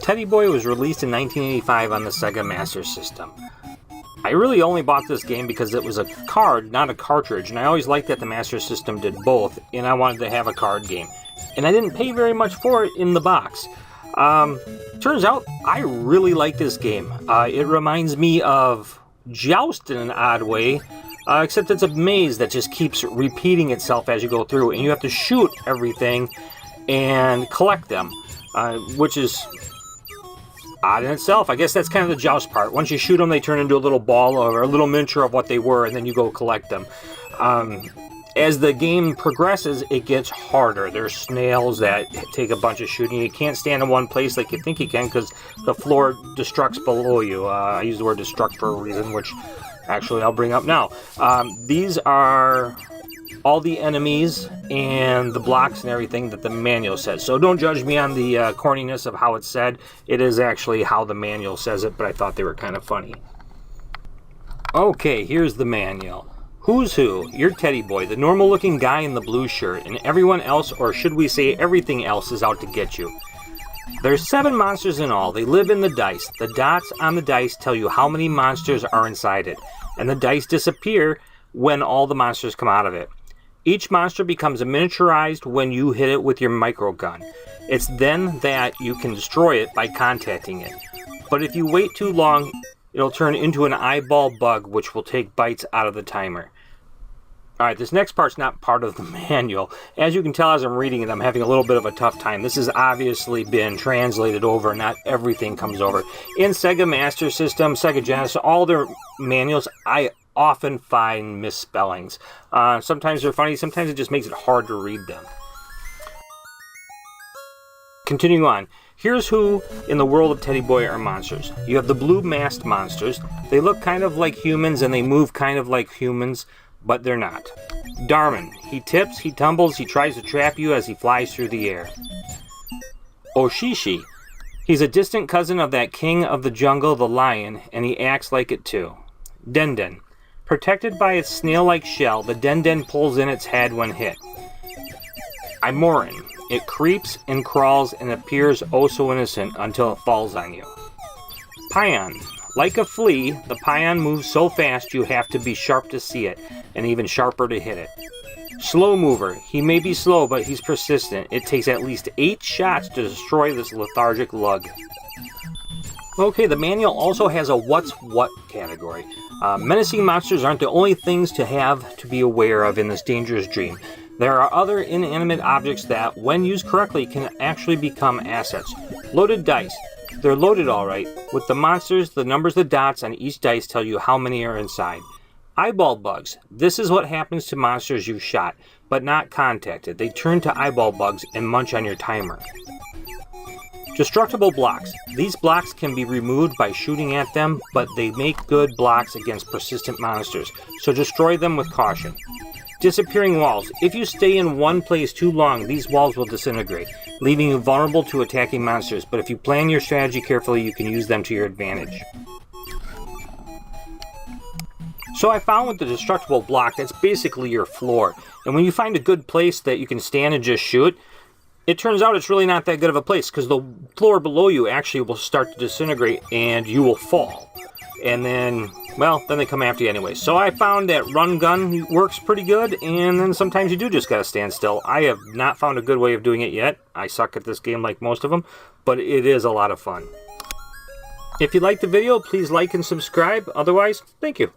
Teddy Boy was released in 1985 on the Sega Master System. I really only bought this game because it was a card, not a cartridge, and I always liked that the Master System did both, and I wanted to have a card game. And I didn't pay very much for it in the box. Turns out, I really like this game. It reminds me of Joust in an odd way, except it's a maze that just keeps repeating itself as you go through, and you have to shoot everything and collect them, which is odd in itself. I guess that's kind of the Joust part. Once you shoot them, they turn into a little ball or a little miniature of what they were, and then you go collect them. As the game progresses, it gets harder. There's snails that take a bunch of shooting. You can't stand in one place like you think you can because the floor destructs below you. I use the word destruct for a reason, which actually I'll bring up now. These are all the enemies and the blocks and everything that the manual says. So don't judge me on the corniness of how it's said. It is actually how the manual says it, but I thought they were kind of funny. Okay, here's the manual. Who's who? You're Teddy Boy, the normal looking guy in the blue shirt, and everyone else, or should we say everything else, is out to get you. There's 7 monsters in all. They live in the dice. The dots on the dice tell you how many monsters are inside it, and the dice disappear when all the monsters come out of it. Each monster becomes miniaturized when you hit it with your micro gun. It's then that you can destroy it by contacting it. But if you wait too long, it'll turn into an eyeball bug, which will take bites out of the timer. Alright, this next part's not part of the manual. As you can tell as I'm reading it, I'm having a little bit of a tough time. This has obviously been translated over, not everything comes over. In Sega Master System, Sega Genesis, all their manuals, I often find misspellings. Sometimes they're funny, sometimes it just makes it hard to read them. Continuing on, here's who in the world of Teddy Boy are monsters. You have the blue masked monsters. They look kind of like humans and they move kind of like humans, but they're not. Darman, he tips, he tumbles, he tries to trap you as he flies through the air. Oshishi, he's a distant cousin of that king of the jungle, the lion, and he acts like it too. Denden, protected by its snail-like shell, the Denden pulls in its head when hit. Imoran, it creeps and crawls and appears oh so innocent until it falls on you. Pion, like a flea, the Pion moves so fast you have to be sharp to see it, and even sharper to hit it. Slow mover, he may be slow, but he's persistent. It takes at least 8 shots to destroy this lethargic lug. Okay, the manual also has a what's what category. Menacing monsters aren't the only things to have to be aware of in this dangerous dream. There are other inanimate objects that, when used correctly, can actually become assets. Loaded dice. They're loaded alright. With the monsters, the numbers of dots on each dice tell you how many are inside. Eyeball bugs. This is what happens to monsters you've shot, but not contacted. They turn to eyeball bugs and munch on your timer. Destructible blocks. These blocks can be removed by shooting at them, but they make good blocks against persistent monsters, so destroy them with caution. Disappearing walls. If you stay in one place too long, these walls will disintegrate, leaving you vulnerable to attacking monsters, but if you plan your strategy carefully, you can use them to your advantage. So I found with the destructible block, that's basically your floor, and when you find a good place that you can stand and just shoot, it turns out it's really not that good of a place, because the floor below you actually will start to disintegrate, and you will fall. And then, well, then they come after you anyway. So I found that run gun works pretty good, and then sometimes you do just gotta stand still. I have not found a good way of doing it yet. I suck at this game like most of them, but it is a lot of fun. If you liked the video, please like and subscribe. Otherwise, thank you.